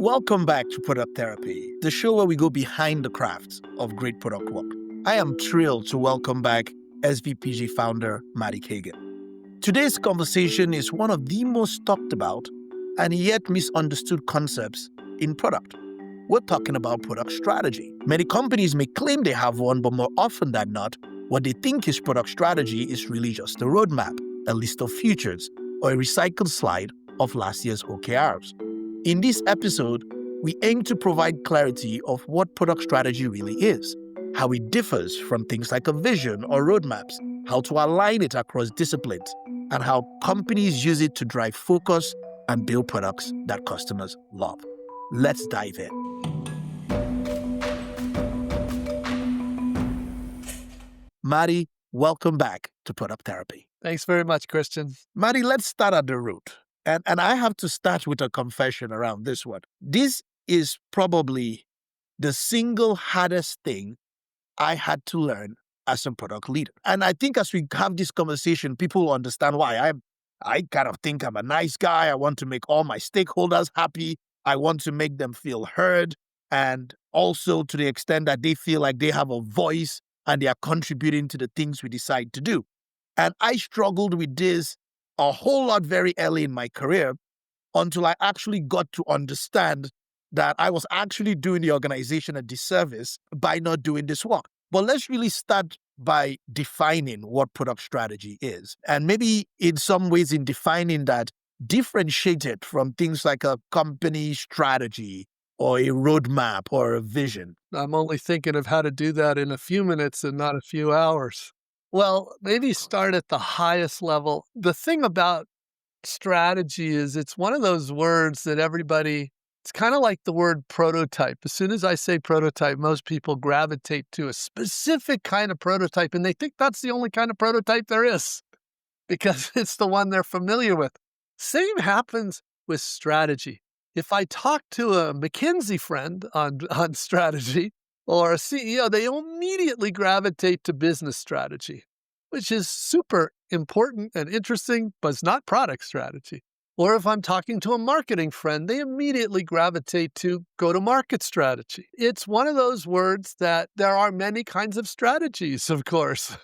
Welcome back to Product Therapy, the show where we go behind the crafts of great product work. I am thrilled to welcome back SVPG founder Marty Cagan. Today's conversation is one of the most talked about and yet misunderstood concepts in product. We're talking about product strategy. Many companies may claim they have one, but more often than not, what they think is product strategy is really just a roadmap, a list of features, or a recycled slide of last year's OKRs. In this episode, we aim to provide clarity of what product strategy really is, how it differs from things like a vision or roadmaps, how to align it across disciplines, and how companies use it to drive focus and build products that customers love. Let's dive in. Marty, welcome back to Product Therapy. Thanks very much, Christian. Marty, let's start at the root. And I have to start with a confession around this one. This is probably the single hardest thing I had to learn as a product leader. And I think as we have this conversation, people will understand why. I kind of think I'm a nice guy. I want to make all my stakeholders happy. I want to make them feel heard. And also to the extent that they feel like they have a voice and they are contributing to the things we decide to do. And I struggled with this a whole lot very early in my career until I actually got to understand that I was actually doing the organization a disservice by not doing this work. But let's really start by defining what product strategy is. And maybe in some ways in defining that, differentiate it from things like a company strategy or a roadmap or a vision. I'm only thinking of how to do that in a few minutes and not a few hours. Well, maybe start at the highest level. The thing about strategy is it's one of those words that it's kind of like the word prototype. As soon as I say prototype, most people gravitate to a specific kind of prototype, and they think that's the only kind of prototype there is because it's the one they're familiar with. Same happens with strategy. If I talk to a McKinsey friend on strategy, or a CEO, they immediately gravitate to business strategy, which is super important and interesting, but it's not product strategy. Or if I'm talking to a marketing friend, they immediately gravitate to go-to-market strategy. It's one of those words that there are many kinds of strategies, of course.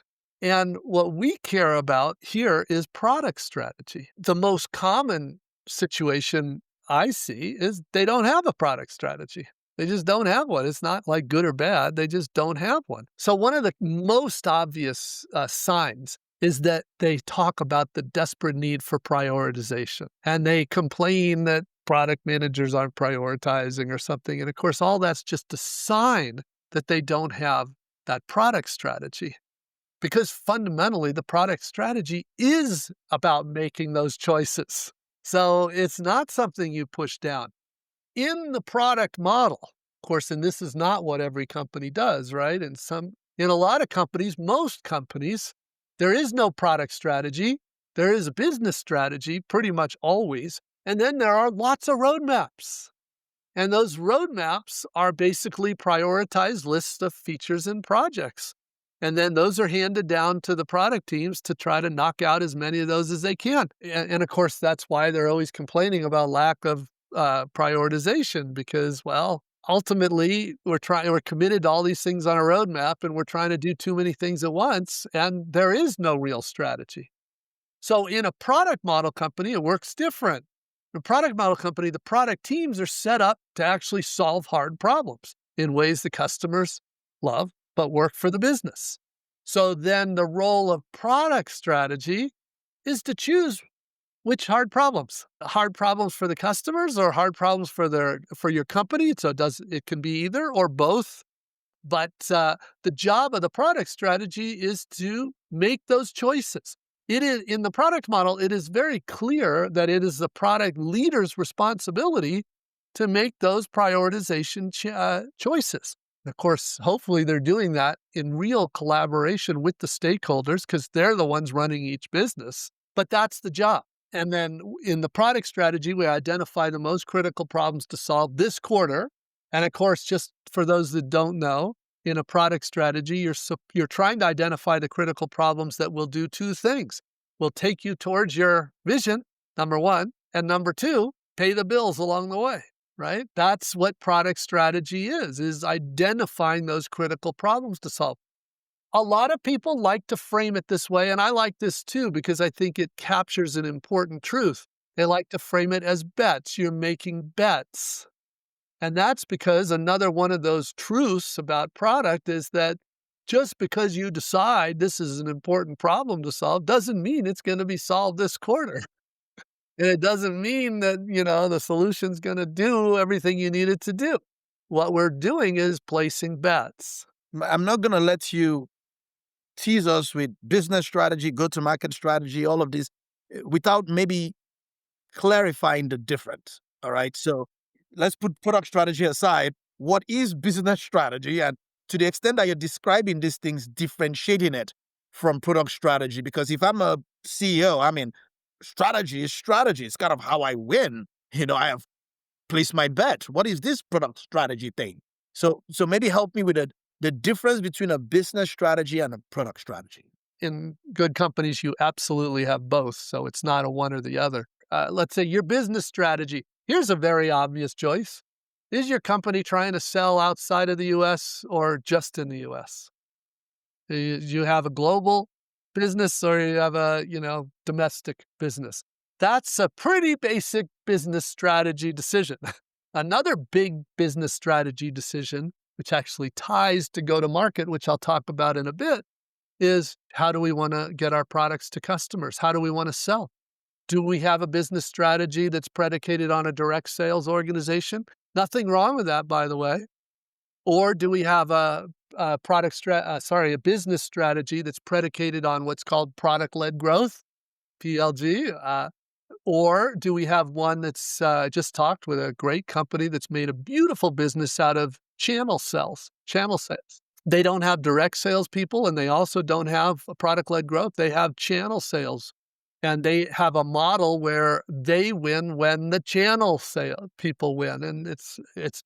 And what we care about here is product strategy. The most common situation I see is they don't have a product strategy. They just don't have one. It's not like good or bad. They just don't have one. So one of the most obvious signs is that they talk about the desperate need for prioritization. And they complain that product managers aren't prioritizing or something. And of course, all that's just a sign that they don't have that product strategy. Because fundamentally, the product strategy is about making those choices. So it's not something you push down. In the product model, of course, and this is not what every company does, right? In a lot of companies, most companies, there is no product strategy. There is a business strategy pretty much always. And then there are lots of roadmaps. And those roadmaps are basically prioritized lists of features and projects. And then those are handed down to the product teams to try to knock out as many of those as they can. And of course, that's why they're always complaining about lack of prioritization because, well, ultimately we're committed to all these things on a roadmap and we're trying to do too many things at once and there is no real strategy. So in a product model company, it works different. In a product model company, the product teams are set up to actually solve hard problems in ways the customers love, but work for the business. So then the role of product strategy is to choose which hard problems? Hard problems for the customers or hard problems for your company? So it can be either or both. But the job of the product strategy is to make those choices. It is in the product model, it is very clear that it is the product leader's responsibility to make those prioritization choices. And of course, hopefully they're doing that in real collaboration with the stakeholders because they're the ones running each business. But that's the job. And then in the product strategy, we identify the most critical problems to solve this quarter. And of course, just for those that don't know, in a product strategy, you're trying to identify the critical problems that will do two things. Will take you towards your vision, number one, and number two, pay the bills along the way. right? That's what product strategy is identifying those critical problems to solve. A lot of people like to frame it this way, and I like this too because I think it captures an important truth. They like to frame it as bets. You're making bets. And that's because another one of those truths about product is that just because you decide this is an important problem to solve doesn't mean it's going to be solved this quarter. And it doesn't mean that, the solution's going to do everything you need it to do. What we're doing is placing bets. I'm not going to let you tease us with business strategy, go-to-market strategy, all of this, without maybe clarifying the difference. All right. So let's put product strategy aside. What is business strategy? And to the extent that you're describing these things, differentiating it from product strategy, because if I'm a CEO, strategy is strategy. It's kind of how I win. I have placed my bet. What is this product strategy thing? So maybe help me with the difference between a business strategy and a product strategy. In good companies, you absolutely have both. So it's not a one or the other. Let's say your business strategy. Here's a very obvious choice. Is your company trying to sell outside of the U.S. or just in the U.S.? Do you have a global business or you have a, domestic business? That's a pretty basic business strategy decision. Another big business strategy decision, which actually ties to go-to-market, which I'll talk about in a bit, is how do we want to get our products to customers? How do we want to sell? Do we have a business strategy that's predicated on a direct sales organization? Nothing wrong with that, by the way. Or do we have a business strategy that's predicated on what's called product-led growth, PLG? Or do we have one that's just talked with a great company that's made a beautiful business out of channel sales? They don't have direct salespeople, and they also don't have a product-led growth. They have channel sales. And they have a model where they win when the channel sale people win. And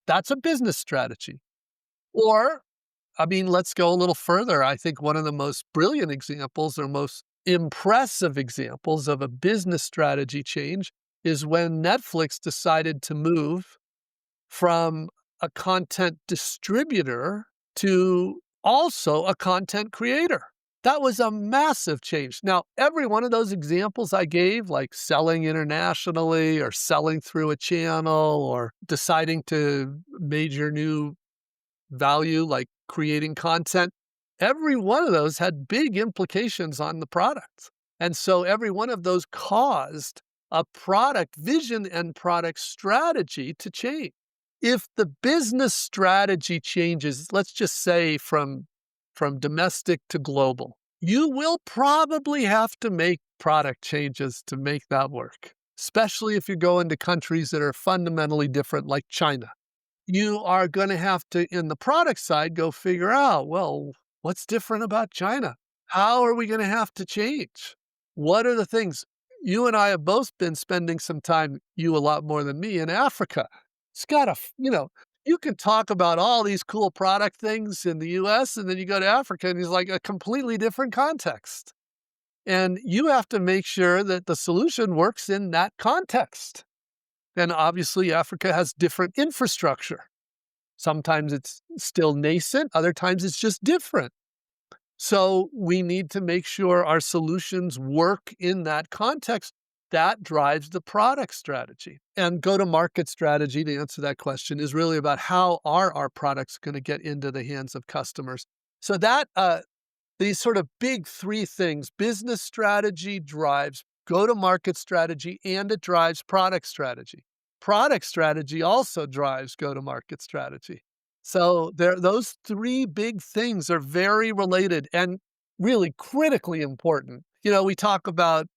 that's a business strategy. Or, let's go a little further. I think one of the most brilliant examples or most impressive examples of a business strategy change is when Netflix decided to move from a content distributor to also a content creator. That was a massive change. Now, every one of those examples I gave, like selling internationally or selling through a channel or deciding to major new value like creating content, every one of those had big implications on the product. And so every one of those caused a product vision and product strategy to change. If the business strategy changes, let's just say from domestic to global, you will probably have to make product changes to make that work, especially if you go into countries that are fundamentally different, like China. You are going to have to, in the product side, go figure out, well, what's different about China? How are we going to have to change? What are the things? You and I have both been spending some time, you a lot more than me, in Africa. It's got to, you can talk about all these cool product things in the US, and then you go to Africa and it's like a completely different context. And you have to make sure that the solution works in that context. And obviously, Africa has different infrastructure. Sometimes it's still nascent, other times it's just different. So we need to make sure our solutions work in that context. That drives the product strategy. And go-to-market strategy, to answer that question, is really about how are our products going to get into the hands of customers. So that these sort of big three things, business strategy drives go-to-market strategy, and it drives product strategy. Product strategy also drives go-to-market strategy. So those three big things are very related and really critically important. We talk about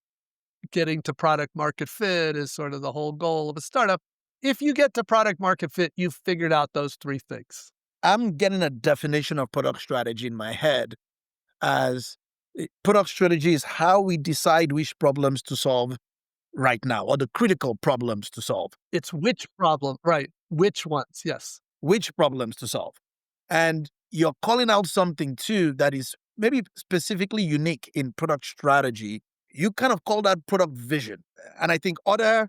getting to product market fit is sort of the whole goal of a startup. If you get to product market fit, you've figured out those three things. I'm getting a definition of product strategy in my head as product strategy is how we decide which problems to solve right now, or the critical problems to solve. It's which problem, right? Which ones, yes. Which problems to solve. And you're calling out something too that is maybe specifically unique in product strategy. You kind of call that product vision. And I think other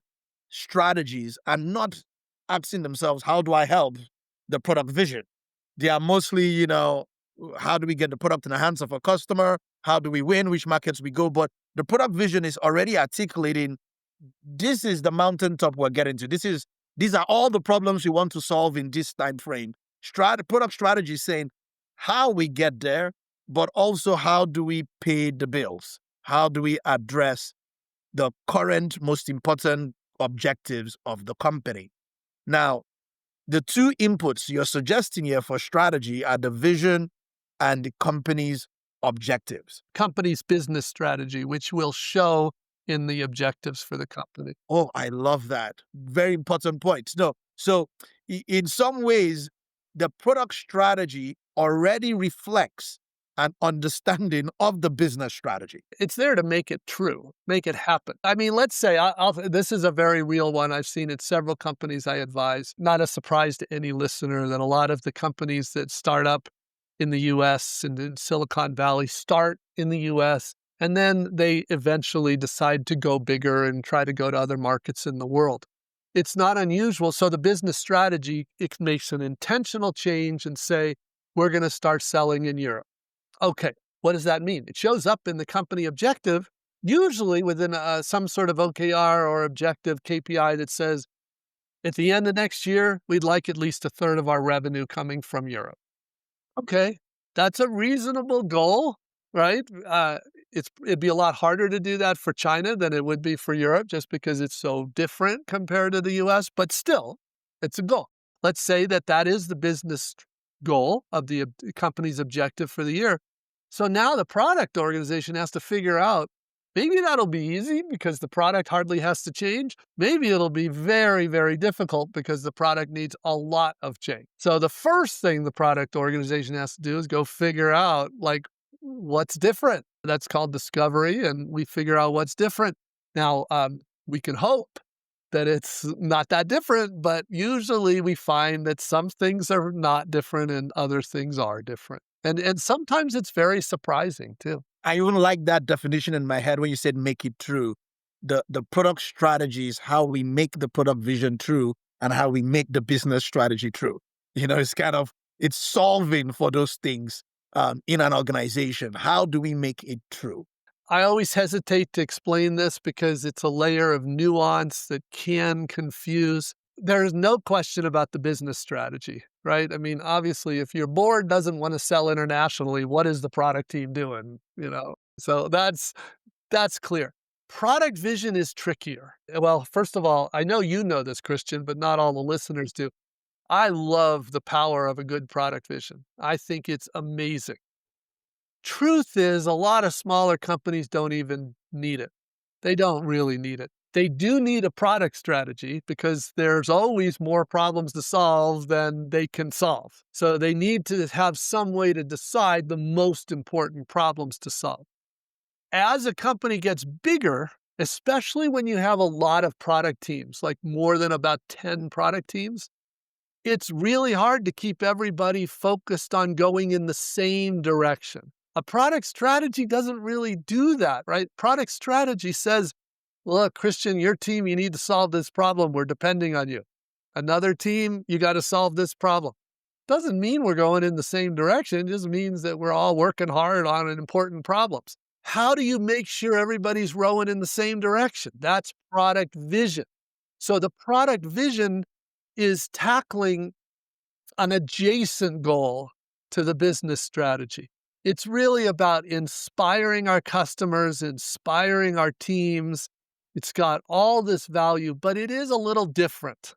strategies are not asking themselves, how do I help the product vision? They are mostly, how do we get the product in the hands of a customer? How do we win? Which markets we go? But the product vision is already articulating, this is the mountaintop we're getting to. These are all the problems we want to solve in this time frame. Product strategy is saying how we get there, but also how do we pay the bills? How do we address the current most important objectives of the company? Now, the two inputs you're suggesting here for strategy are the vision and the company's objectives. Company's business strategy, which will show in the objectives for the company. Oh, I love that. Very important point. No, so in some ways, the product strategy already reflects an understanding of the business strategy. It's there to make it true, make it happen. I mean, let's say, this is a very real one. I've seen it several companies I advise. Not a surprise to any listener that a lot of the companies that start up in the U.S. and in Silicon Valley start in the U.S., and then they eventually decide to go bigger and try to go to other markets in the world. It's not unusual. So the business strategy, it makes an intentional change and say, we're going to start selling in Europe. Okay, what does that mean? It shows up in the company objective, usually within some sort of OKR or objective KPI that says, at the end of next year, we'd like at least a third of our revenue coming from Europe. Okay, that's a reasonable goal, right? It'd be a lot harder to do that for China than it would be for Europe, just because it's so different compared to the US, but still, it's a goal. Let's say that is the business goal of the company's objective for the year. So now the product organization has to figure out, maybe that'll be easy because the product hardly has to change. Maybe it'll be very, very difficult because the product needs a lot of change. So the first thing the product organization has to do is go figure out, what's different. That's called discovery, and we figure out what's different. Now, we can hope that it's not that different, but usually we find that some things are not different and other things are different. And sometimes it's very surprising too. I even like that definition in my head when you said make it true. The product strategy is how we make the product vision true and how we make the business strategy true. It's solving for those things in an organization. How do we make it true? I always hesitate to explain this because it's a layer of nuance that can confuse. There is no question about the business strategy, right? I mean, obviously, if your board doesn't want to sell internationally, what is the product team doing? So that's clear. Product vision is trickier. Well, first of all, I know you know this, Christian, but not all the listeners do. I love the power of a good product vision. I think it's amazing. Truth is, a lot of smaller companies don't even need it. They don't really need it. They do need a product strategy because there's always more problems to solve than they can solve. So they need to have some way to decide the most important problems to solve. As a company gets bigger, especially when you have a lot of product teams, like more than about 10 product teams, it's really hard to keep everybody focused on going in the same direction. A product strategy doesn't really do that, right? Product strategy says, look, Christian, your team, you need to solve this problem. We're depending on you. Another team, you got to solve this problem. Doesn't mean we're going in the same direction. It just means that we're all working hard on important problems. How do you make sure everybody's rowing in the same direction? That's product vision. So the product vision is tackling an adjacent goal to the business strategy. It's really about inspiring our customers, inspiring our teams. It's got all this value, but it is a little different.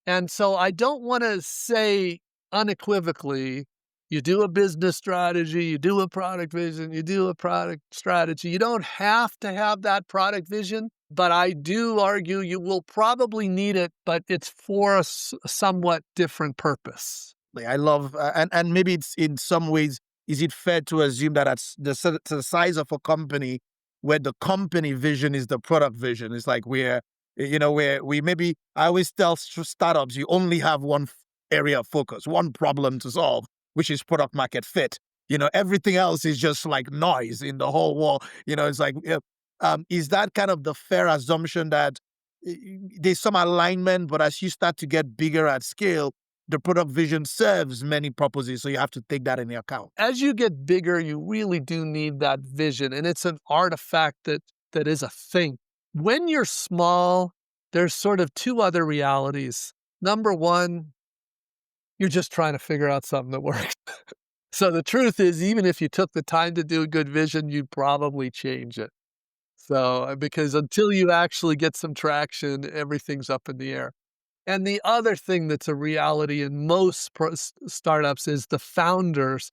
And so I don't want to say unequivocally, you do a business strategy, you do a product vision, you do a product strategy. You don't have to have that product vision, but I do argue you will probably need it, but it's for a somewhat different purpose. I love, and maybe it's in some ways, is it fair to assume that at the size of a company where the company vision is the product vision? It's like where we maybe, I always tell startups, you only have one area of focus, one problem to solve, which is product market fit. Everything else is just like noise in the whole wall. It's like, is that kind of the fair assumption that there's some alignment, but as you start to get bigger at scale, the product vision serves many purposes. So you have to take that into account. As you get bigger, you really do need that vision, and it's an artifact that is a thing. When you're small, there's sort of two other realities. Number one, you're just trying to figure out something that works. So the truth is, even if you took the time to do a good vision, you'd probably change it. So, because until you actually get some traction, everything's up in the air. And the other thing that's a reality in most startups is the founders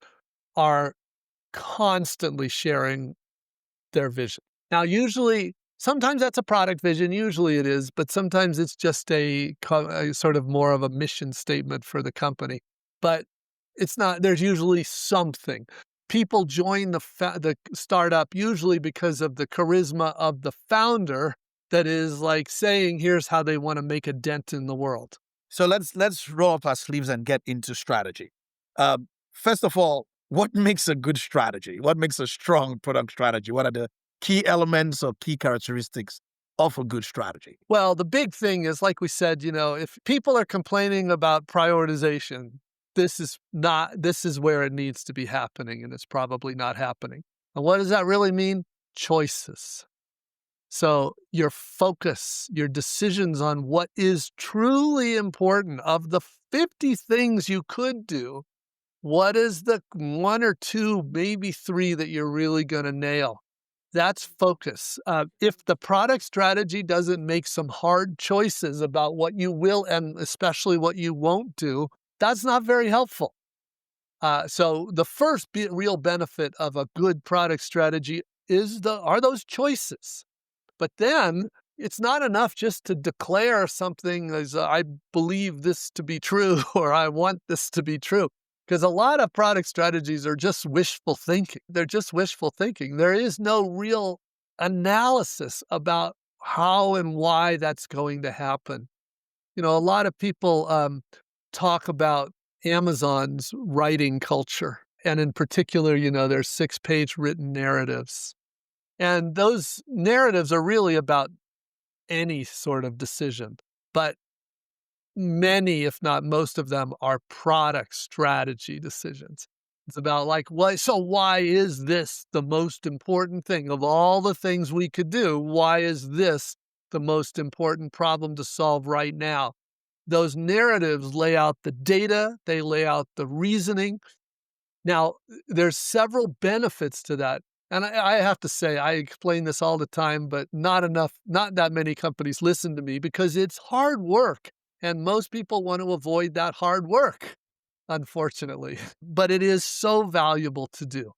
are constantly sharing their vision. Now, usually, sometimes that's a product vision, usually it is, but sometimes it's just a sort of more of a mission statement for the company. But it's not, there's usually something. People join the startup usually because of the charisma of the founder that is like saying, here's how they want to make a dent in the world. So let's roll up our sleeves and get into strategy. First of all, what makes a good strategy? What makes a strong product strategy? What are the key elements or key characteristics of a good strategy? Well, the big thing is, like we said, if people are complaining about prioritization, this is where it needs to be happening, and it's probably not happening. And what does that really mean? Choices. So your focus, your decisions on what is truly important. Of the 50 things you could do, what is the one or two, maybe three that you're really going to nail? That's focus. If the product strategy doesn't make some hard choices about what you will and especially what you won't do, that's not very helpful. So the first real benefit of a good product strategy are those choices. But then it's not enough just to declare something as I believe this to be true or I want this to be true. Because a lot of product strategies are just wishful thinking. They're just wishful thinking. There is no real analysis about how and why that's going to happen. A lot of people talk about Amazon's writing culture. And in particular, there's 6-page written narratives. And those narratives are really about any sort of decision. But many, if not most of them, are product strategy decisions. It's about why is this the most important thing? Of all the things we could do, why is this the most important problem to solve right now? Those narratives lay out the data, they lay out the reasoning. Now, there's several benefits to that. And I have to say, I explain this all the time, but not that many companies listen to me because it's hard work. And most people want to avoid that hard work, unfortunately. But it is so valuable to do.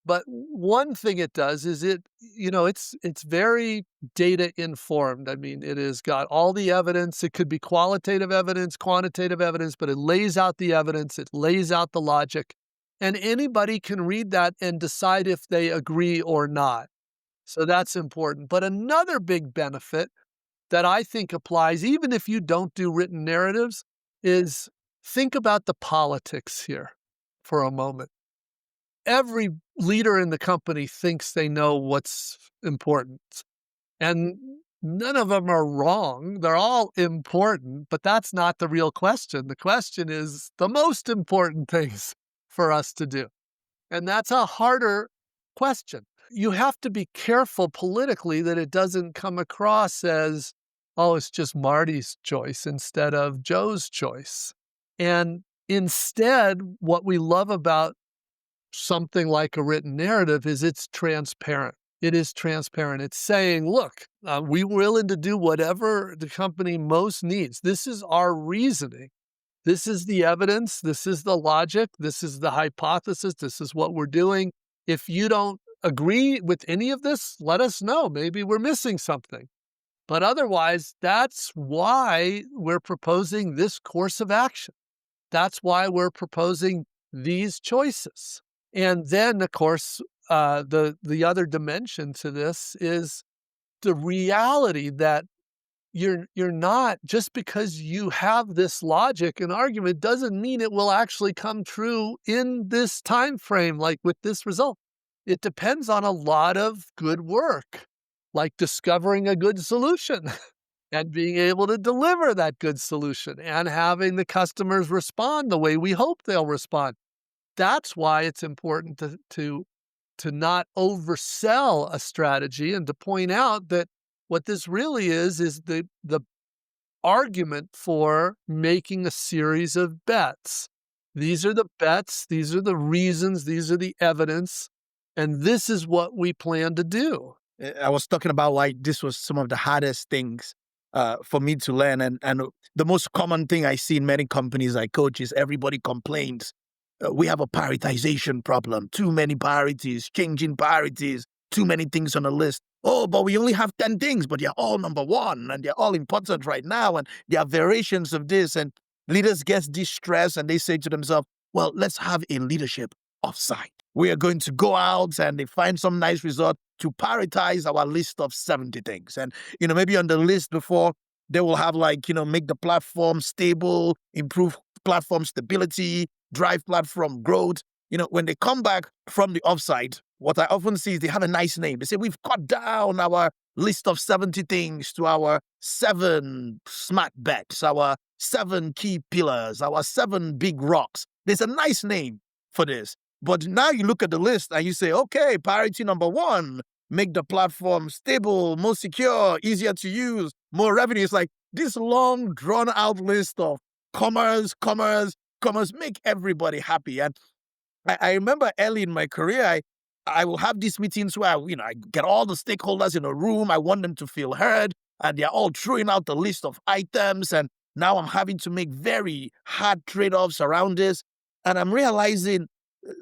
But one thing it does is it's very data informed. I mean, it has got all the evidence. It could be qualitative evidence, quantitative evidence, but it lays out the evidence. It lays out the logic. And anybody can read that and decide if they agree or not. So that's important. But another big benefit that I think applies even if you don't do written narratives is think about the politics here for a moment. Every leader in the company thinks they know what's important. And none of them are wrong. They're all important, but that's not the real question. The question is the most important things for us to do. And that's a harder question. You have to be careful politically that it doesn't come across as, oh, it's just Marty's choice instead of Joe's choice. And instead, what we love about something like a written narrative is it's transparent. It is transparent. It's saying, look, we're willing to do whatever the company most needs. This is our reasoning. This is the evidence. This is the logic. This is the hypothesis. This is what we're doing. If you don't agree with any of this, let us know. Maybe we're missing something. But otherwise, that's why we're proposing this course of action. That's why we're proposing these choices. And then, of course, the other dimension to this is the reality that you're not, just because you have this logic and argument doesn't mean it will actually come true in this time frame, like with this result. It depends on a lot of good work, like discovering a good solution. and being able to deliver that good solution and having the customers respond the way we hope they'll respond. That's why it's important to not oversell a strategy and to point out that what this really is the argument for making a series of bets. These are the bets, these are the reasons, these are the evidence, and this is what we plan to do. I was talking about why this was some of the hardest things for me to learn. And the most common thing I see in many companies I coach is everybody complains. We have a prioritization problem, too many priorities, changing priorities, too many things on the list. Oh, but we only have 10 things, but they're all number one and they're all important right now. And there are variations of this. And leaders get distressed and they say to themselves, well, let's have a leadership offsite. We are going to go out and they find some nice resort to prioritize our list of 70 things. And, maybe on the list before they will have make the platform stable, improve platform stability, drive platform growth. When they come back from the offsite, what I often see is they have a nice name. They say, we've cut down our list of 70 things to our 7 smart bets, our 7 key pillars, our 7 big rocks. There's a nice name for this. But now you look at the list and you say, okay, priority number 1, make the platform stable, more secure, easier to use, more revenue. It's like this long, drawn-out list of commerce, make everybody happy. And I remember early in my career, I will have these meetings where, I get all the stakeholders in a room. I want them to feel heard, and they're all throwing out the list of items. And now I'm having to make very hard trade-offs around this. And I'm realizing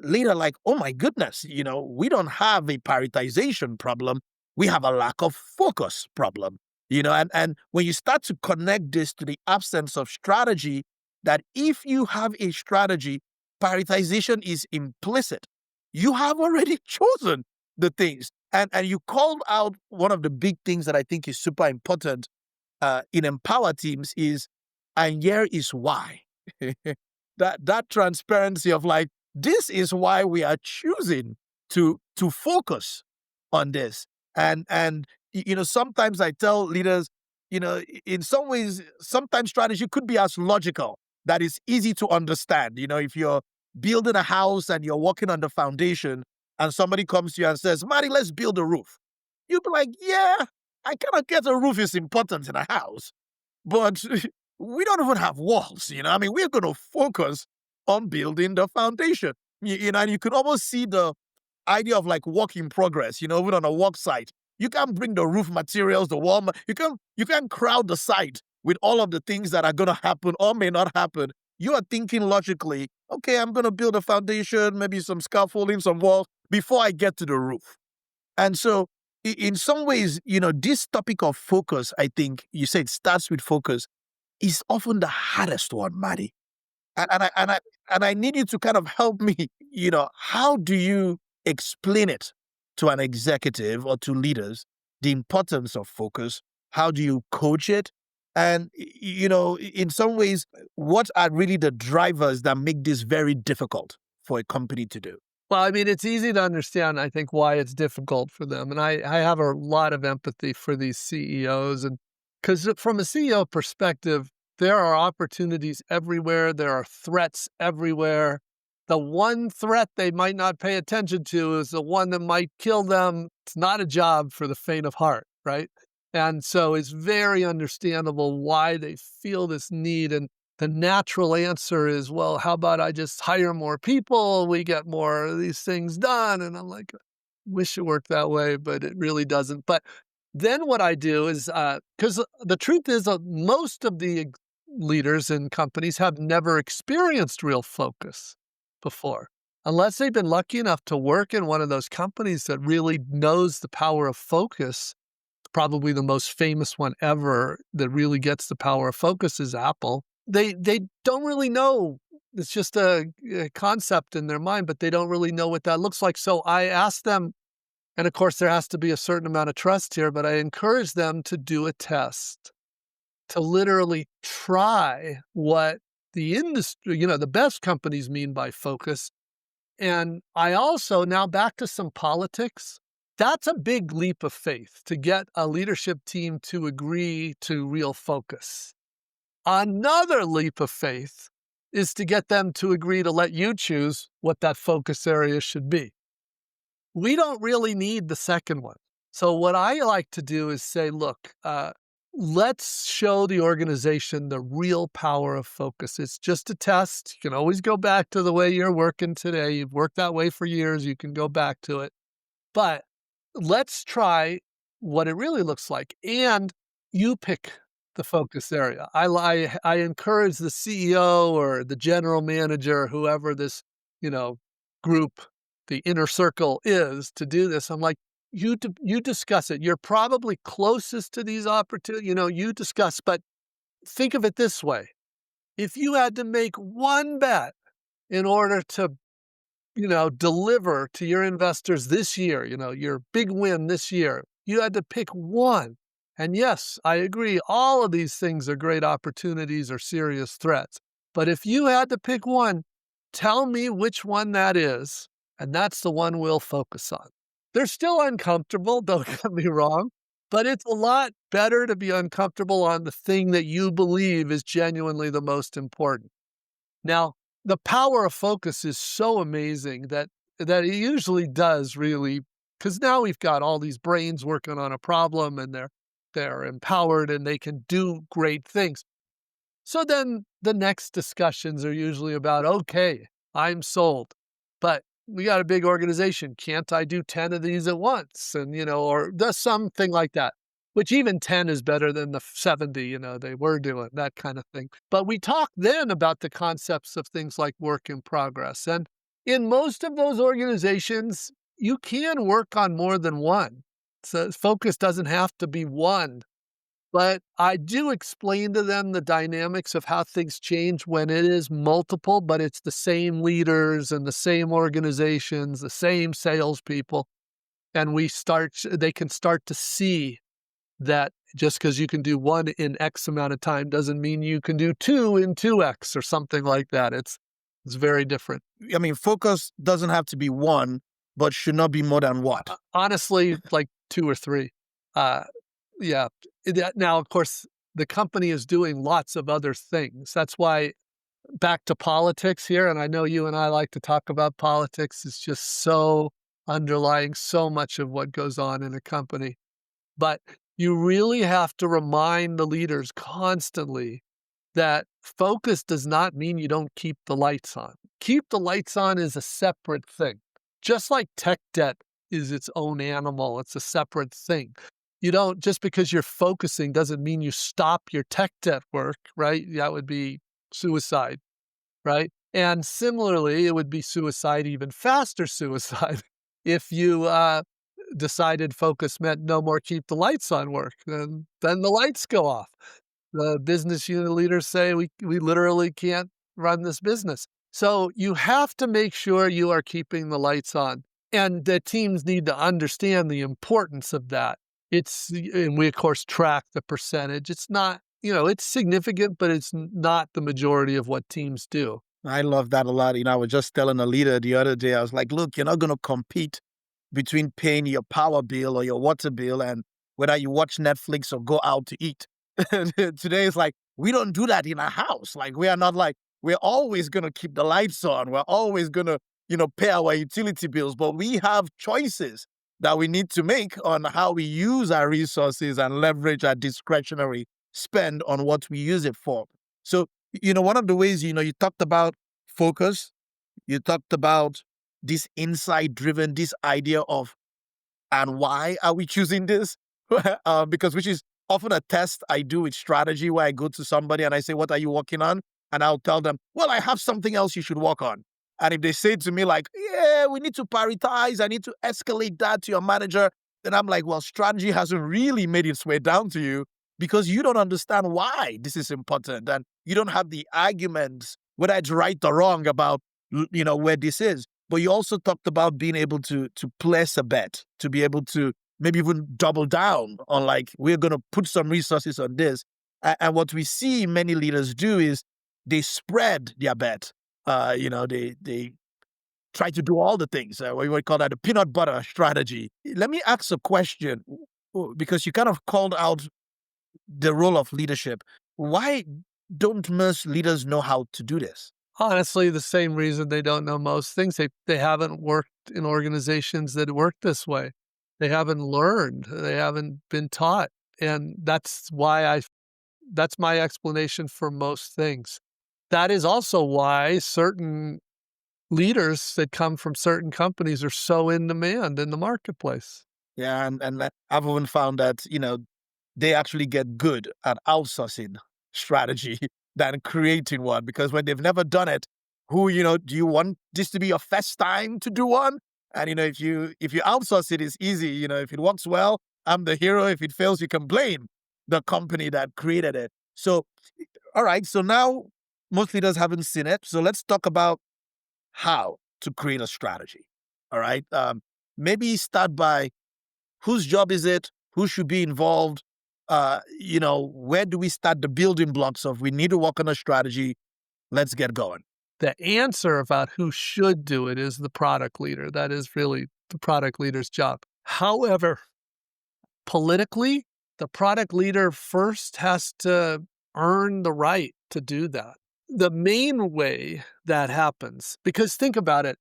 later, oh my goodness, we don't have a prioritization problem. We have a lack of focus problem, and when you start to connect this to the absence of strategy, that if you have a strategy, prioritization is implicit. You have already chosen the things. And you called out one of the big things that I think is super important in Empower teams is, and here is why. that transparency of this is why we are choosing to focus on this. And sometimes I tell leaders, in some ways, sometimes strategy could be as logical that is easy to understand. If you're building a house and you're working on the foundation and somebody comes to you and says, Marty, let's build a roof. You'd be like, yeah, I kind of get a roof is important in a house, but we don't even have walls. We're going to focus on building the foundation. And you could almost see the idea of work in progress, even on a work site. You can't bring the roof materials, the wall. You can't crowd the site with all of the things that are going to happen or may not happen. You are thinking logically, okay, I'm going to build a foundation, maybe some scaffolding, some walls before I get to the roof. And so in some ways, this topic of focus, I think you said starts with focus, is often the hardest one, Marty. And I need you to kind of help me, how do you explain it to an executive or to leaders, the importance of focus? How do you coach it? And, in some ways, what are really the drivers that make this very difficult for a company to do? Well, it's easy to understand, I think, why it's difficult for them. And I have a lot of empathy for these CEOs. And because from a CEO perspective, there are opportunities everywhere. There are threats everywhere. The one threat they might not pay attention to is the one that might kill them. It's not a job for the faint of heart, right? And so it's very understandable why they feel this need. And the natural answer is, well, how about I just hire more people? We get more of these things done. And I'm like, wish it worked that way, but it really doesn't. But then what I do is, because the truth is most of the leaders in companies have never experienced real focus before. Unless they've been lucky enough to work in one of those companies that really knows the power of focus. Probably the most famous one ever that really gets the power of focus is Apple. They don't really know. It's just a concept in their mind, but they don't really know what that looks like. So I ask them, and of course there has to be a certain amount of trust here, but I encourage them to do a test, to literally try what the industry, the best companies mean by focus. And I also, now back to some politics, That's a big leap of faith to get a leadership team to agree to real focus. Another leap of faith is to get them to agree to let you choose what that focus area should be. We don't really need the second one. So what I like to do is say, look, let's show the organization the real power of focus. It's just a test. You can always go back to the way you're working today. You've worked that way for years. You can go back to it. But let's try what it really looks like. And you pick the focus area. I encourage the CEO or the general manager, whoever this, group, the inner circle is, to do this. I'm like, you discuss it. You're probably closest to these opportunities, you discuss, but think of it this way. If you had to make one bet in order to deliver to your investors this year, your big win this year, you had to pick one. And yes, I agree, all of these things are great opportunities or serious threats. But if you had to pick one, tell me which one that is, and that's the one we'll focus on. They're still uncomfortable, don't get me wrong, but it's a lot better to be uncomfortable on the thing that you believe is genuinely the most important. Now, the power of focus is so amazing that it usually does really, because now we've got all these brains working on a problem and they're empowered and they can do great things. So then the next discussions are usually about, okay, I'm sold, but we got a big organization. Can't I do 10 of these at once? And, or does something like that, which even 10 is better than the 70, they were doing, that kind of thing. But we talk then about the concepts of things like work in progress. And in most of those organizations, you can work on more than one. So focus doesn't have to be one. But I do explain to them the dynamics of how things change when it is multiple, but it's the same leaders and the same organizations, the same salespeople. And they can start to see that just because you can do one in X amount of time doesn't mean you can do two in 2X or something like that. It's very different. I mean, focus doesn't have to be one, but should not be more than what? Honestly, like 2 or 3. Yeah. Now, of course, the company is doing lots of other things. That's why, back to politics here, and I know you and I like to talk about politics, it's just so underlying so much of what goes on in a company. But you really have to remind the leaders constantly that focus does not mean you don't keep the lights on. Keep the lights on is a separate thing. Just like tech debt is its own animal, it's a separate thing. You don't, just because you're focusing doesn't mean you stop your tech debt work, right? That would be suicide, right? And similarly, it would be suicide, even faster suicide, if you decided focus meant no more keep the lights on work. Then the lights go off. The business unit leaders say we literally can't run this business. So you have to make sure you are keeping the lights on. And the teams need to understand the importance of that. And we of course track the percentage. It's not, it's significant, but it's not the majority of what teams do. I love that a lot. I was just telling a leader the other day, I was like, look, you're not going to compete between paying your power bill or your water bill and whether you watch Netflix or go out to eat. Today it's like, we don't do that in our house. Like, we are not like, we're always going to keep the lights on. We're always going to, pay our utility bills, but we have choices that we need to make on how we use our resources and leverage our discretionary spend on what we use it for. So, one of the ways, you talked about focus, you talked about this insight-driven, this idea of, and why are we choosing this? Because which is often a test I do with strategy where I go to somebody and I say, what are you working on? And I'll tell them, well, I have something else you should work on. And if they say to me like, yeah, we need to prioritize, I need to escalate that to your manager, then I'm like, well, strategy hasn't really made its way down to you because you don't understand why this is important. And you don't have the arguments, whether it's right or wrong about, where this is. But you also talked about being able to place a bet, to be able to maybe even double down on like, we're going to put some resources on this. And what we see many leaders do is they spread their bet. They try to do all the things. We would call that a peanut butter strategy. Let me ask a question because you kind of called out the role of leadership. Why don't most leaders know how to do this? Honestly, the same reason they don't know most things. They haven't worked in organizations that work this way. They haven't learned. They haven't been taught. And that's my explanation for most things. That is also why certain leaders that come from certain companies are so in demand in the marketplace. Yeah, and I've even found that, they actually get good at outsourcing strategy than creating one, because when they've never done it, do you want this to be your first time to do one? And if you outsource it, it's easy. If it works well, I'm the hero. If it fails, you can blame the company that created it. So, all right. So now most leaders haven't seen it. So let's talk about how to create a strategy. All right. Maybe start by whose job is it? Who should be involved? Where do we start the building blocks of we need to work on a strategy? Let's get going. The answer about who should do it is the product leader. That is really the product leader's job. However, politically, the product leader first has to earn the right to do that. The main way that happens, because think about it,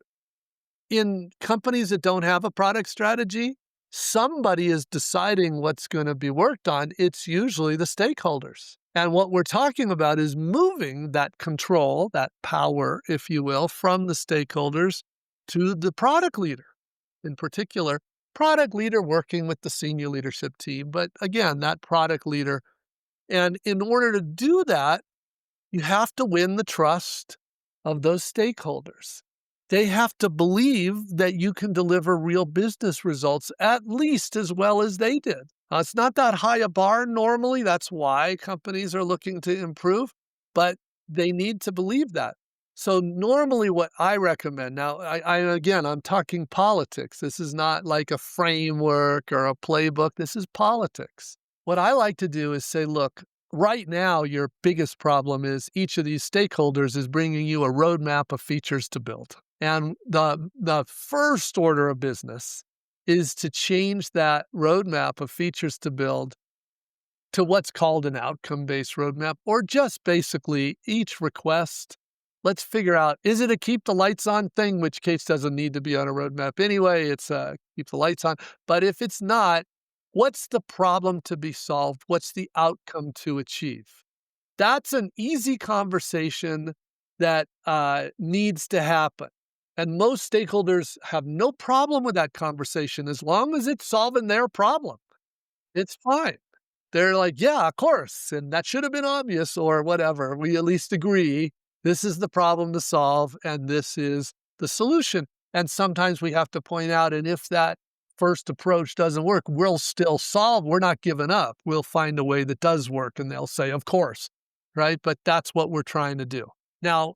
in companies that don't have a product strategy, somebody is deciding what's going to be worked on. It's usually the stakeholders. And what we're talking about is moving that control, that power, if you will, from the stakeholders to the product leader. In particular, product leader working with the senior leadership team. But again, that product leader. And in order to do that, you have to win the trust of those stakeholders. They have to believe that you can deliver real business results at least as well as they did. It's not that high a bar normally. That's why companies are looking to improve, but they need to believe that. So normally what I recommend, now, I'm talking politics. This is not like a framework or a playbook. This is politics. What I like to do is say, look, right now, your biggest problem is each of these stakeholders is bringing you a roadmap of features to build. And the first order of business is to change that roadmap of features to build to what's called an outcome-based roadmap, or just basically each request. Let's figure out, is it a keep the lights on thing, in which case doesn't need to be on a roadmap anyway, it's a keep the lights on. But if it's not, what's the problem to be solved? What's the outcome to achieve? That's an easy conversation that needs to happen. And most stakeholders have no problem with that conversation as long as it's solving their problem. It's fine. They're like, yeah, of course. And that should have been obvious or whatever. We at least agree this is the problem to solve and this is the solution. And sometimes we have to point out, and if that first approach doesn't work, we'll still solve. We're not giving up. We'll find a way that does work. And they'll say, of course, right? But that's what we're trying to do. Now,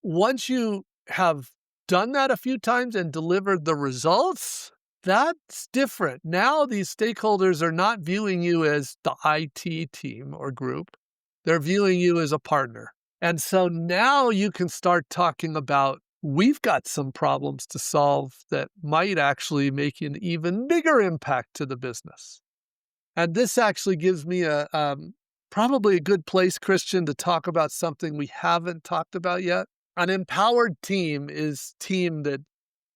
once you have done that a few times and delivered the results, that's different. Now these stakeholders are not viewing you as the IT team or group. They're viewing you as a partner. And so now you can start talking about, we've got some problems to solve that might actually make an even bigger impact to the business. And this actually gives me probably a good place, Christian, to talk about something we haven't talked about yet. An empowered team is a team that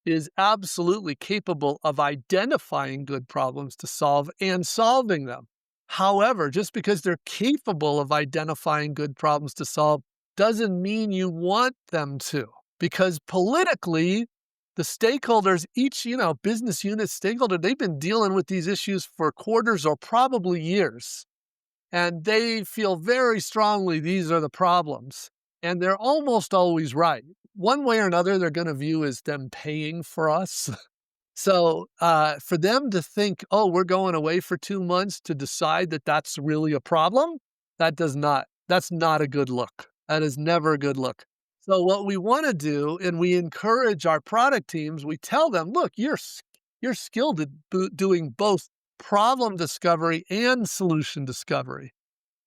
is absolutely capable of identifying good problems to solve and solving them. However, just because they're capable of identifying good problems to solve doesn't mean you want them to. Because politically, the stakeholders, each business unit stakeholder, they've been dealing with these issues for quarters or probably years. And they feel very strongly these are the problems. And they're almost always right. One way or another, they're going to view as them paying for us. So for them to think, oh, we're going away for 2 months to decide that that's really a problem, that's not a good look. That is never a good look. So what we want to do, and we encourage our product teams, we tell them, look, you're skilled at doing both problem discovery and solution discovery.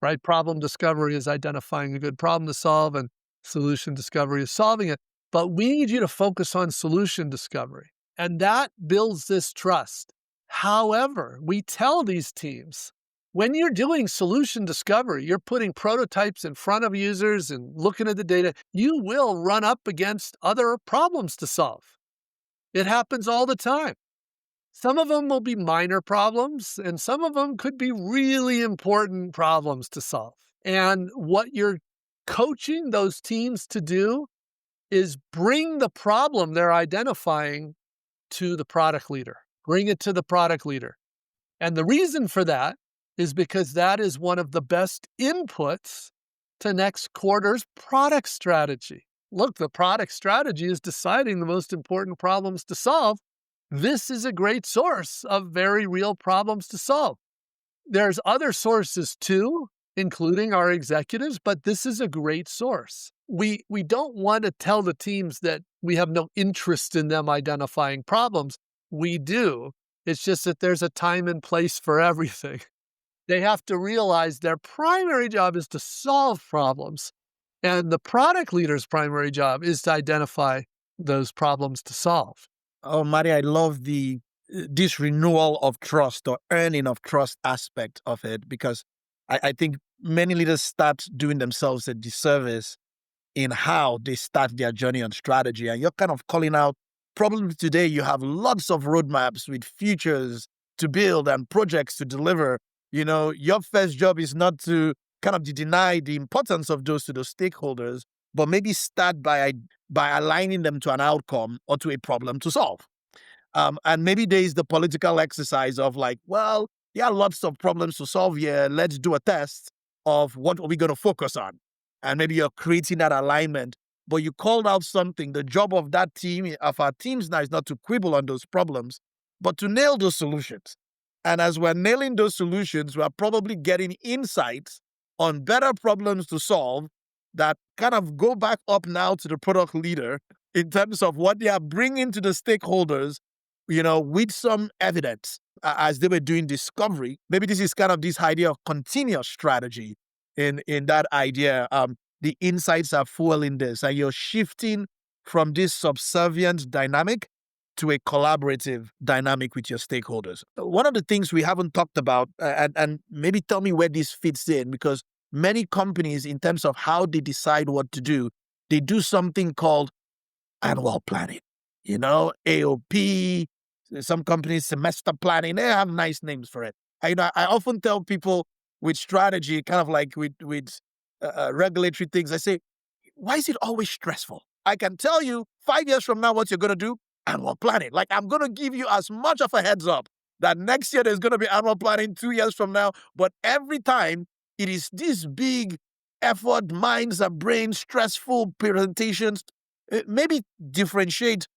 Right? Problem discovery is identifying a good problem to solve, and solution discovery is solving it. but we need you to focus on solution discovery. And that builds this trust. However, we tell these teams, when you're doing solution discovery, you're putting prototypes in front of users and looking at the data, you will run up against other problems to solve. It happens all the time. Some of them will be minor problems, and some of them could be really important problems to solve. And what you're coaching those teams to do is bring the problem they're identifying to the product leader. Bring it to the product leader. And the reason for that is because that is one of the best inputs to next quarter's product strategy. Look, the product strategy is deciding the most important problems to solve. This is a great source of very real problems to solve. There's other sources too, including our executives, but this is a great source. We don't want to tell the teams that we have no interest in them identifying problems. We do. It's just that there's a time and place for everything. They have to realize their primary job is to solve problems, and the product leader's primary job is to identify those problems to solve. Oh, Marty, I love this renewal of trust or earning of trust aspect of it, because I think many leaders start doing themselves a disservice in how they start their journey on strategy. And you're kind of calling out, probably today you have lots of roadmaps with features to build and projects to deliver. Your first job is not to kind of deny the importance of those to those stakeholders, but maybe start by aligning them to an outcome or to a problem to solve. And maybe there is the political exercise of like, well, there are lots of problems to solve here. Let's do a test of what are we going to focus on. And maybe you're creating that alignment, but you called out something. The job of that team, of our teams now, is not to quibble on those problems, but to nail those solutions. And as we're nailing those solutions, we're probably getting insights on better problems to solve that kind of go back up now to the product leader in terms of what they are bringing to the stakeholders, with some evidence as they were doing discovery. Maybe this is kind of this idea of continuous strategy in that idea. The insights are fueling this, and you're shifting from this subservient dynamic to a collaborative dynamic with your stakeholders. One of the things we haven't talked about, and maybe tell me where this fits in, because many companies, in terms of how they decide what to do, they do something called annual planning. AOP, some companies semester planning. They have nice names for it. I often tell people with strategy, kind of like with regulatory things, I say, why is it always stressful? I can tell you 5 years from now what you're going to do, annual planning. Like, I'm going to give you as much of a heads up that next year there's going to be annual planning 2 years from now. But every time it is this big effort, minds and brains, stressful presentations. Maybe differentiate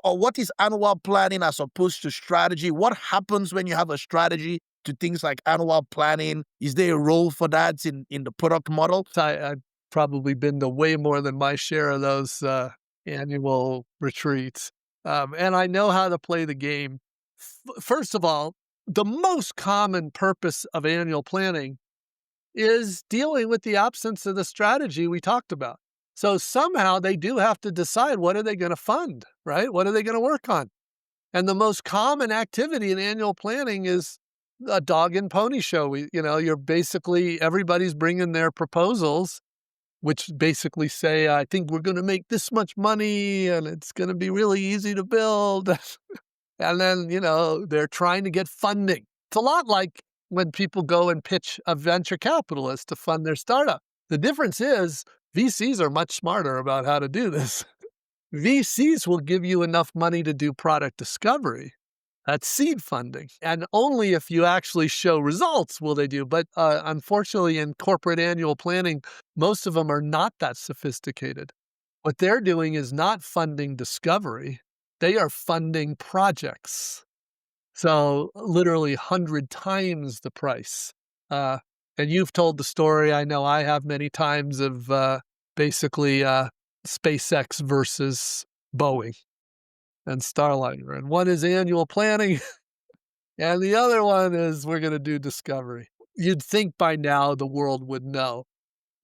or what is annual planning as opposed to strategy? What happens when you have a strategy to things like annual planning? Is there a role for that in the product model? I've probably been to way more than my share of those annual retreats. And I know how to play the game. First of all, the most common purpose of annual planning is dealing with the absence of the strategy we talked about. So somehow they do have to decide, what are they going to fund, right? What are they going to work on? And the most common activity in annual planning is a dog and pony show. You're basically, everybody's bringing their proposals, which basically say, I think we're going to make this much money and it's going to be really easy to build. And then, they're trying to get funding. It's a lot like when people go and pitch a venture capitalist to fund their startup. The difference is VCs are much smarter about how to do this. VCs will give you enough money to do product discovery. That's seed funding. And only if you actually show results will they do. But unfortunately, in corporate annual planning, most of them are not that sophisticated. What they're doing is not funding discovery. They are funding projects. So literally 100 times the price. And you've told the story, I know I have many times, of basically SpaceX versus Boeing and Starliner. And one is annual planning, and the other one is we're going to do discovery. You'd think by now the world would know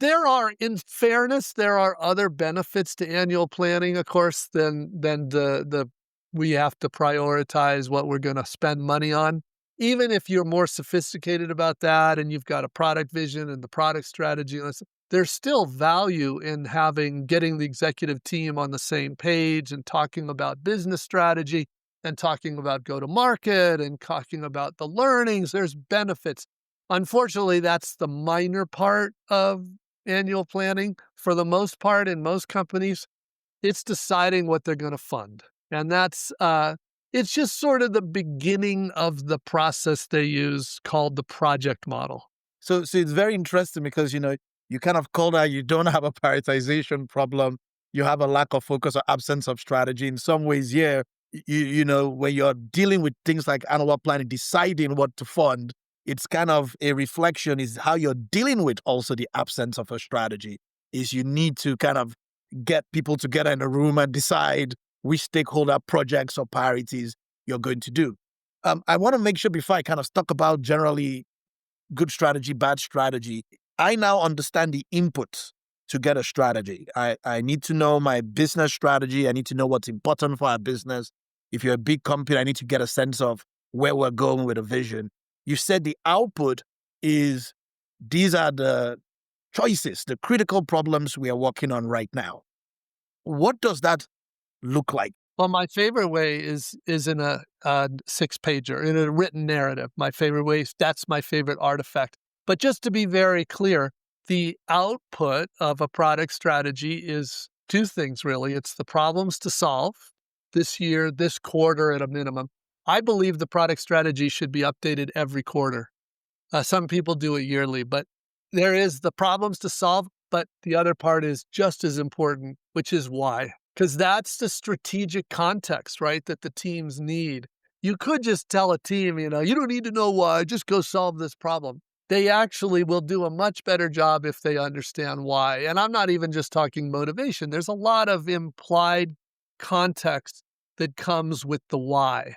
In fairness, there are other benefits to annual planning, of course, than the we have to prioritize what we're going to spend money on. Even if you're more sophisticated about that and you've got a product vision and the product strategy, there's still value in getting the executive team on the same page and talking about business strategy and talking about go to market and talking about the learnings. There's benefits. Unfortunately, that's the minor part of annual planning. For the most part, in most companies, it's deciding what they're going to fund. And it's just sort of the beginning of the process they use called the project model. So it's very interesting because, you kind of called out you don't have a prioritization problem. You have a lack of focus or absence of strategy. In some ways, yeah, when you're dealing with things like annual planning, deciding what to fund, it's kind of a reflection is how you're dealing with also the absence of a strategy. Is you need to kind of get people together in a room and decide which stakeholder projects or priorities you're going to do. I want to make sure before I kind of talk about generally good strategy, bad strategy, I now understand the inputs to get a strategy. I need to know my business strategy. I need to know what's important for our business. If you're a big company, I need to get a sense of where we're going with a vision. You said the output is these are the choices, the critical problems we are working on right now. What does that look like? Well, my favorite way is in a 6-pager, in a written narrative. My favorite way, that's my favorite artifact. But just to be very clear, the output of a product strategy is two things, really. It's the problems to solve this year, this quarter at a minimum. I believe the product strategy should be updated every quarter. Some people do it yearly, but there is the problems to solve, but the other part is just as important, which is why. Because that's the strategic context, right, that the teams need. You could just tell a team, you don't need to know why, just go solve this problem. They actually will do a much better job if they understand why. And I'm not even just talking motivation. There's a lot of implied context that comes with the why.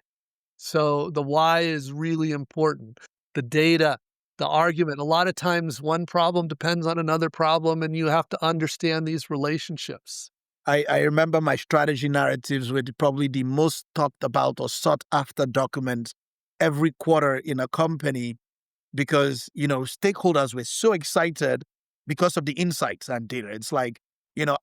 So the why is really important. The data, the argument. A lot of times one problem depends on another problem, and you have to understand these relationships. I remember my strategy narratives were probably the most talked about or sought after documents every quarter in a company because, stakeholders were so excited because of the insights and data. It's like,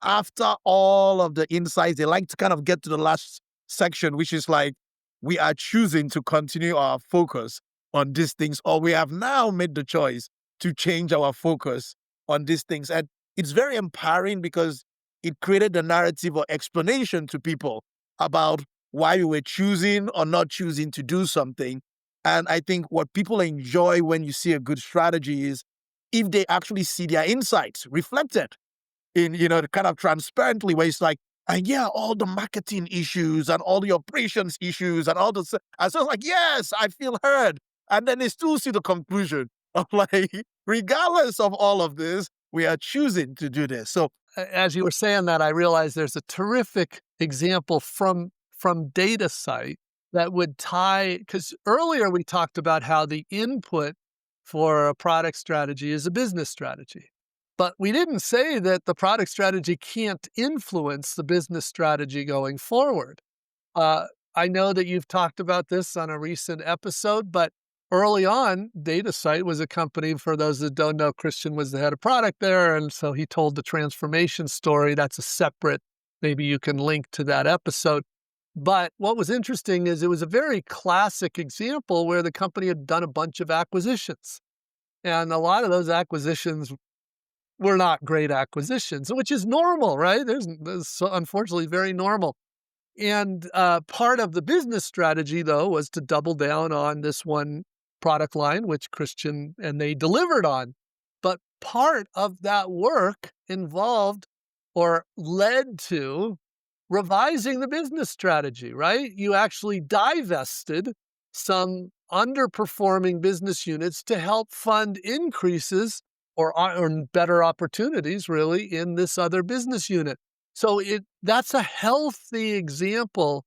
after all of the insights, they like to kind of get to the last section, which is like, we are choosing to continue our focus on these things, or we have now made the choice to change our focus on these things. And it's very empowering because it created a narrative or explanation to people about why we were choosing or not choosing to do something. And I think what people enjoy when you see a good strategy is if they actually see their insights reflected in, the kind of transparently where it's like, and yeah, all the marketing issues and all the operations issues and all the, and so it's like, yes, I feel heard. And then they still see the conclusion of like, regardless of all of this, we are choosing to do this. So as you were saying that, I realized there's a terrific example from DataSite that would tie, because earlier we talked about how the input for a product strategy is a business strategy. But we didn't say that the product strategy can't influence the business strategy going forward. I know that you've talked about this on a recent episode, but early on, DataSite was a company, for those that don't know, Christian was the head of product there, and so he told the transformation story. That's a separate, maybe you can link to that episode. But what was interesting is it was a very classic example where the company had done a bunch of acquisitions. And a lot of those acquisitions were not great acquisitions, which is normal, right? There's unfortunately very normal. And part of the business strategy, though, was to double down on this one product line, which Christian and they delivered on. But part of that work involved or led to revising the business strategy, right? You actually divested some underperforming business units to help fund increases or better opportunities, really, in this other business unit. So that's a healthy example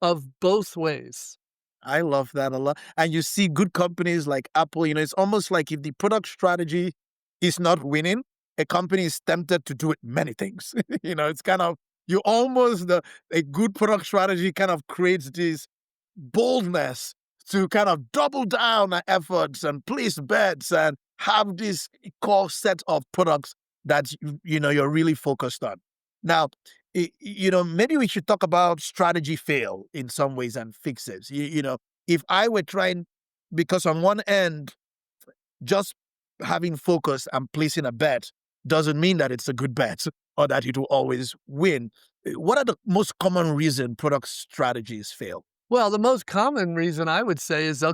of both ways. I love that a lot. And you see good companies like Apple, it's almost like if the product strategy is not winning, a company is tempted to do it many things. It's kind of, a good product strategy kind of creates this boldness to kind of double down on efforts and place bets and have this core set of products that you're really focused on. Now, maybe we should talk about strategy fail in some ways and fixes. If I were trying, because on one end, just having focus and placing a bet doesn't mean that it's a good bet or that it will always win. What are the most common reason product strategies fail? Well, the most common reason I would say is,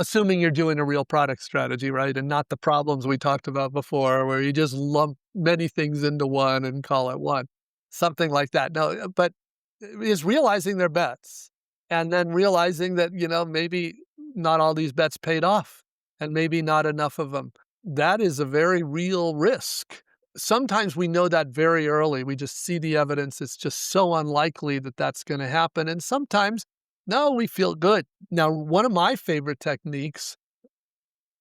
assuming you're doing a real product strategy, right? And not the problems we talked about before, where you just lump many things into one and call it one, something like that. No, but is realizing their bets and then realizing that, maybe not all these bets paid off and maybe not enough of them. That is a very real risk. Sometimes we know that very early. We just see the evidence. It's just so unlikely that that's going to happen. And sometimes, no, we feel good. Now, one of my favorite techniques,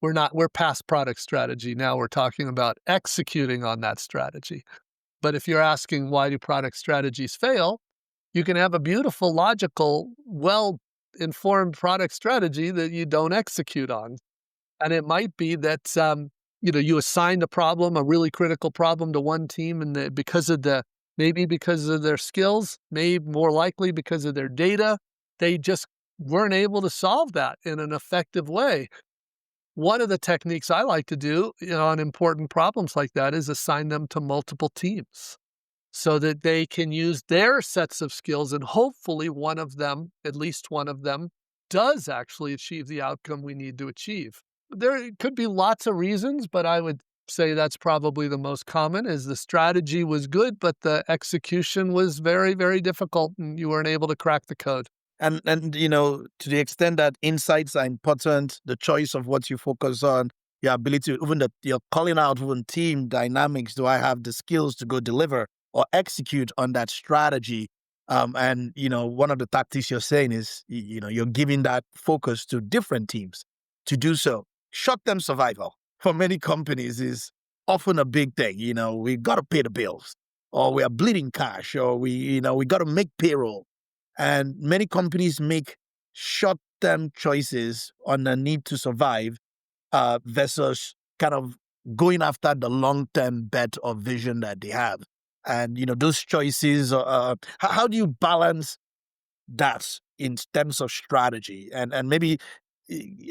we're past product strategy. Now we're talking about executing on that strategy. But if you're asking why do product strategies fail, you can have a beautiful, logical, well-informed product strategy that you don't execute on. And it might be that, you assigned a really critical problem to one team, and maybe because of their skills, maybe more likely because of their data, they just weren't able to solve that in an effective way. One of the techniques I like to do, on important problems like that is assign them to multiple teams so that they can use their sets of skills, and hopefully at least one of them, does actually achieve the outcome we need to achieve. There could be lots of reasons, but I would say that's probably the most common, is the strategy was good, but the execution was very, very difficult and you weren't able to crack the code. And to the extent that insights are important, the choice of what you focus on, your ability, even that you're calling out even team dynamics, do I have the skills to go deliver or execute on that strategy? And one of the tactics you're saying is, you're giving that focus to different teams to do so. Short-term survival for many companies is often a big thing. We got to pay the bills, or we are bleeding cash, or we got to make payroll. And many companies make short-term choices on the need to survive versus kind of going after the long-term bet or vision that they have. And, those choices, how do you balance that in terms of strategy? And maybe,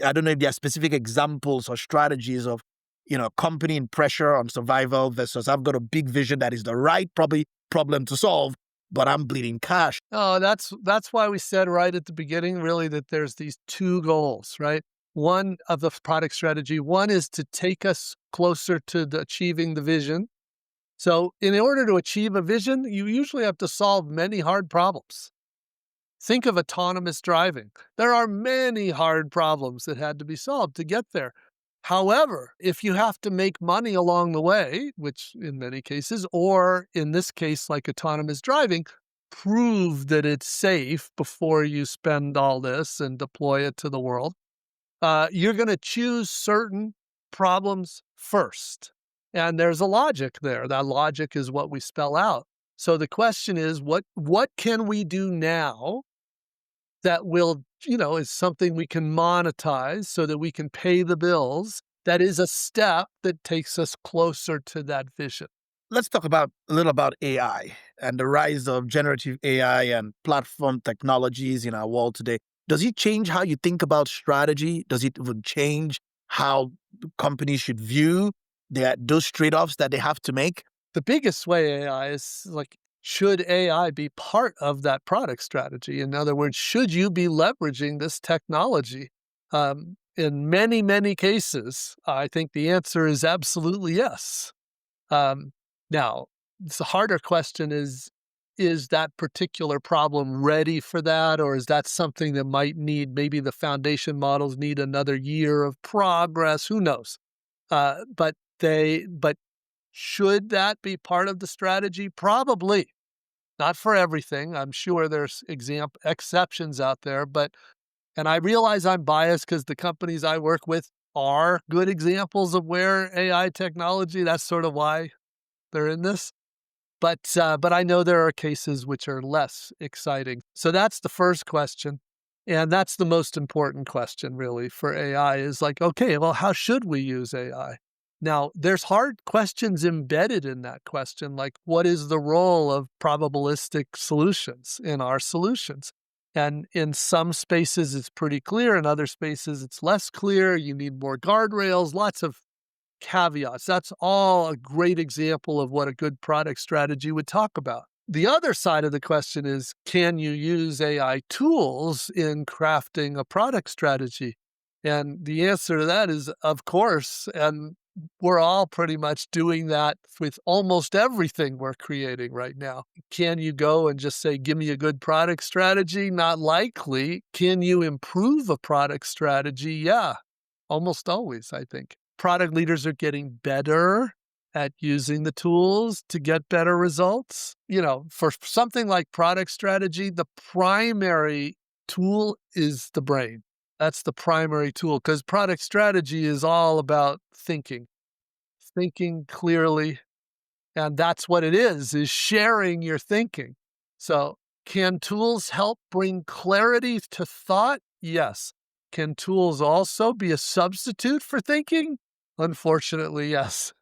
I don't know if there are specific examples or strategies of, company in pressure on survival versus I've got a big vision that is the right problem to solve, but I'm bleeding cash. Oh, that's why we said right at the beginning, really, that there's these two goals, right? One of the product strategy, one is to take us closer to achieving the vision. So in order to achieve a vision, you usually have to solve many hard problems. Think of autonomous driving. There are many hard problems that had to be solved to get there. However, if you have to make money along the way, which in many cases, or in this case, like autonomous driving, prove that it's safe before you spend all this and deploy it to the world, you're going to choose certain problems first. And there's a logic there. That logic is what we spell out. So the question is, what can we do now that will, is something we can monetize so that we can pay the bills? That is a step that takes us closer to that vision. Let's talk a little about AI and the rise of generative AI and platform technologies in our world today. Does it change how you think about strategy? Does it even change how companies should view those trade-offs that they have to make? The biggest way AI is should AI be part of that product strategy? In other words, should you be leveraging this technology? In many, many cases, I think the answer is absolutely yes. Now, the harder question is that particular problem ready for that? Or is that something that maybe the foundation models need another year of progress? Who knows? But should that be part of the strategy? Probably. Not for everything. I'm sure there's exceptions out there, and I realize I'm biased because the companies I work with are good examples of where AI technology, that's sort of why they're in this. But I know there are cases which are less exciting. So that's the first question. And that's the most important question really for AI is like, okay, well, how should we use AI? Now, there's hard questions embedded in that question, like what is the role of probabilistic solutions in our solutions? And in some spaces, it's pretty clear. In other spaces, it's less clear. You need more guardrails, lots of caveats. That's all a great example of what a good product strategy would talk about. The other side of the question is, can you use AI tools in crafting a product strategy? And the answer to that is, of course. And we're all pretty much doing that with almost everything we're creating right now. Can you go and just say, give me a good product strategy? Not likely. Can you improve a product strategy? Yeah, almost always, I think. Product leaders are getting better at using the tools to get better results. For something like product strategy, the primary tool is the brain. That's the primary tool because product strategy is all about thinking clearly. And that's what it is sharing your thinking. So can tools help bring clarity to thought? Yes. Can tools also be a substitute for thinking? Unfortunately, yes.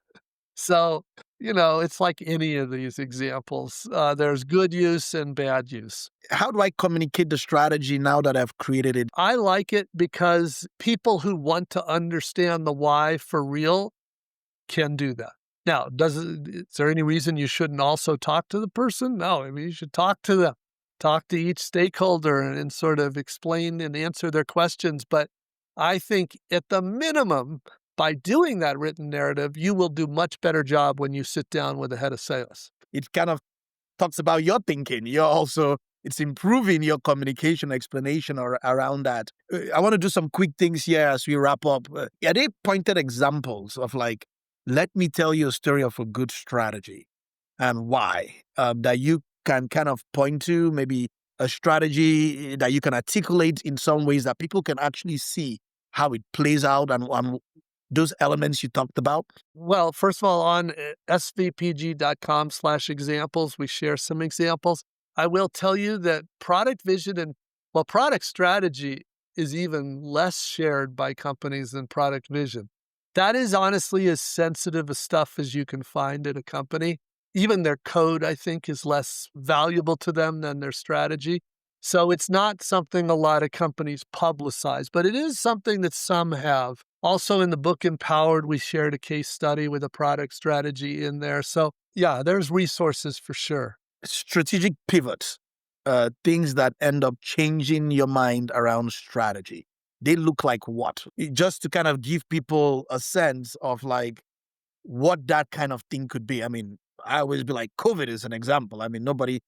So, it's like any of these examples. There's good use and bad use. How do I communicate the strategy now that I've created it? I like it because people who want to understand the why for real can do that. Now, is there any reason you shouldn't also talk to the person? No, I mean, you should talk to them, talk to each stakeholder and sort of explain and answer their questions. But I think at the minimum, by doing that written narrative, you will do much better job when you sit down with a head of sales. It kind of talks about your thinking. It's improving your communication explanation around that. I want to do some quick things here as we wrap up. Are they pointed examples of like, let me tell you a story of a good strategy and why that you can kind of point to, maybe a strategy that you can articulate in some ways that people can actually see how it plays out and those elements you talked about? Well, first of all, on svpg.com/examples, we share some examples. I will tell you that product vision and product strategy is even less shared by companies than product vision. That is honestly as sensitive a stuff as you can find at a company. Even their code, I think, is less valuable to them than their strategy. So it's not something a lot of companies publicize, but it is something that some have. Also in the book Empowered, we shared a case study with a product strategy in there. So yeah, there's resources for sure. Strategic pivots, things that end up changing your mind around strategy. They look like what? Just to kind of give people a sense of like what that kind of thing could be. I mean, I always be like, COVID is an example. I mean, nobody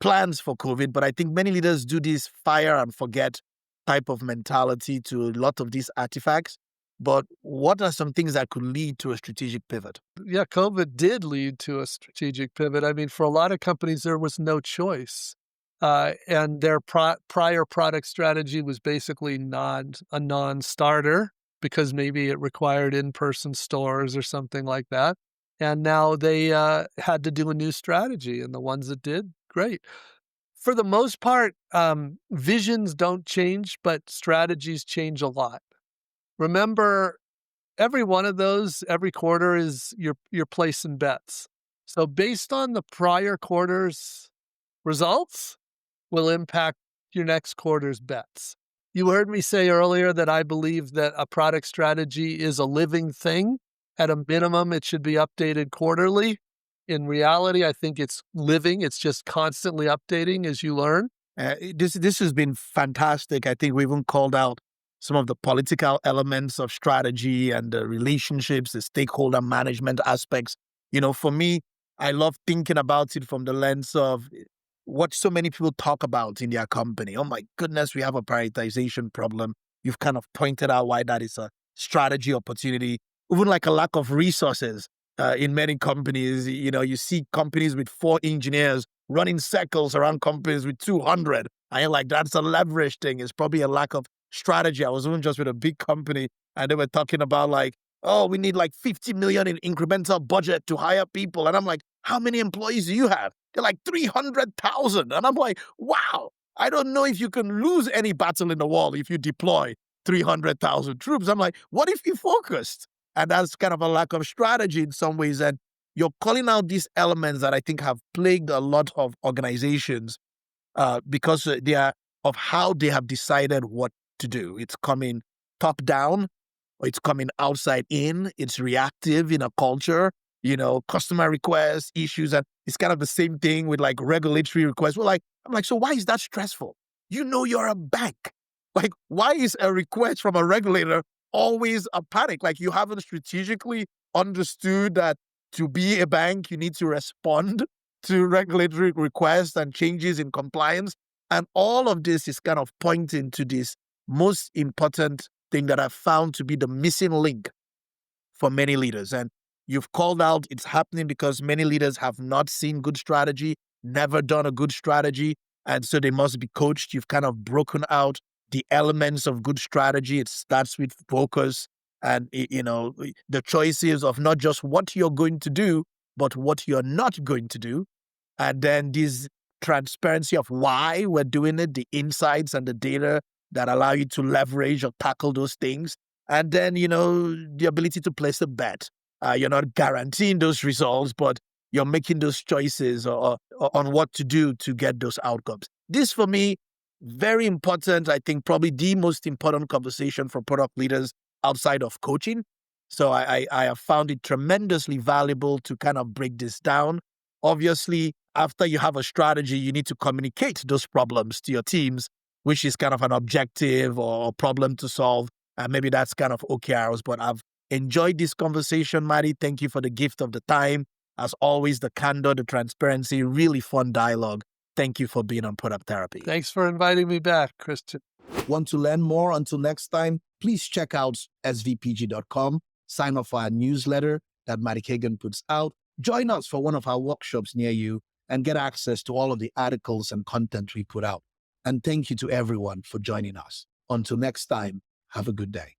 plans for COVID, but I think many leaders do this fire and forget type of mentality to a lot of these artifacts. But what are some things that could lead to a strategic pivot? Yeah, COVID did lead to a strategic pivot. I mean, for a lot of companies, there was no choice. And their prior product strategy was basically a non-starter because maybe it required in-person stores or something like that. And now they had to do a new strategy, and the ones that did, great. For the most part, visions don't change, but strategies change a lot. Remember, every one of those, every quarter is you're placing bets. So based on the prior quarter's results, will impact your next quarter's bets. You heard me say earlier that I believe that a product strategy is a living thing. At a minimum, it should be updated quarterly. In reality, I think it's living. It's just constantly updating as you learn. This has been fantastic. I think we even called out some of the political elements of strategy and the relationships, the stakeholder management aspects. For me, I love thinking about it from the lens of what so many people talk about in their company. Oh my goodness, we have a prioritization problem. You've kind of pointed out why that is a strategy opportunity. Even like a lack of resources in many companies. You see companies with 4 engineers running circles around companies with 200. And you're like, that's a leverage thing. It's probably a lack of strategy. I was even just with a big company and they were talking about like, oh, we need like 50 million in incremental budget to hire people. And I'm like, how many employees do you have? They're like 300,000. And I'm like, wow, I don't know if you can lose any battle in the world if you deploy 300,000 troops. I'm like, what if you focused? And that's kind of a lack of strategy in some ways. And you're calling out these elements that I think have plagued a lot of organizations because they are of how they have decided what to do. It's coming top down, or it's coming outside in. It's reactive in a culture, customer requests, issues. And it's kind of the same thing with like regulatory requests. I'm like, so why is that stressful? You're a bank. Like, why is a request from a regulator always a panic? Like, you haven't strategically understood that to be a bank, you need to respond to regulatory requests and changes in compliance. And all of this is kind of pointing to this most important thing that I've found to be the missing link for many leaders. And you've called out it's happening because many leaders have not seen good strategy, never done a good strategy, and so they must be coached. You've kind of broken out the elements of good strategy. It starts with focus and, the choices of not just what you're going to do, but what you're not going to do. And then this transparency of why we're doing it, the insights and the data that allow you to leverage or tackle those things. And then, the ability to place a bet. You're not guaranteeing those results, but you're making those choices or on what to do to get those outcomes. This, for me, very important. I think probably the most important conversation for product leaders outside of coaching. So I have found it tremendously valuable to kind of break this down. Obviously, after you have a strategy, you need to communicate those problems to your teams, which is kind of an objective or problem to solve. And maybe that's kind of OKRs, but I've enjoyed this conversation, Marty. Thank you for the gift of the time. As always, the candor, the transparency, really fun dialogue. Thank you for being on Product Therapy. Thanks for inviting me back, Christian. Want to learn more? Until next time, please check out svpg.com. Sign up for our newsletter that Marty Cagan puts out. Join us for one of our workshops near you and get access to all of the articles and content we put out. And thank you to everyone for joining us. Until next time, have a good day.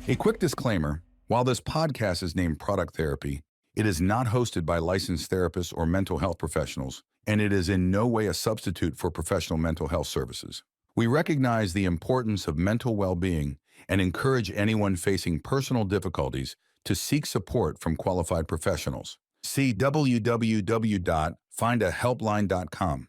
A quick disclaimer, while this podcast is named Product Therapy, it is not hosted by licensed therapists or mental health professionals, and it is in no way a substitute for professional mental health services. We recognize the importance of mental well-being and encourage anyone facing personal difficulties to seek support from qualified professionals. See www.findahelpline.com.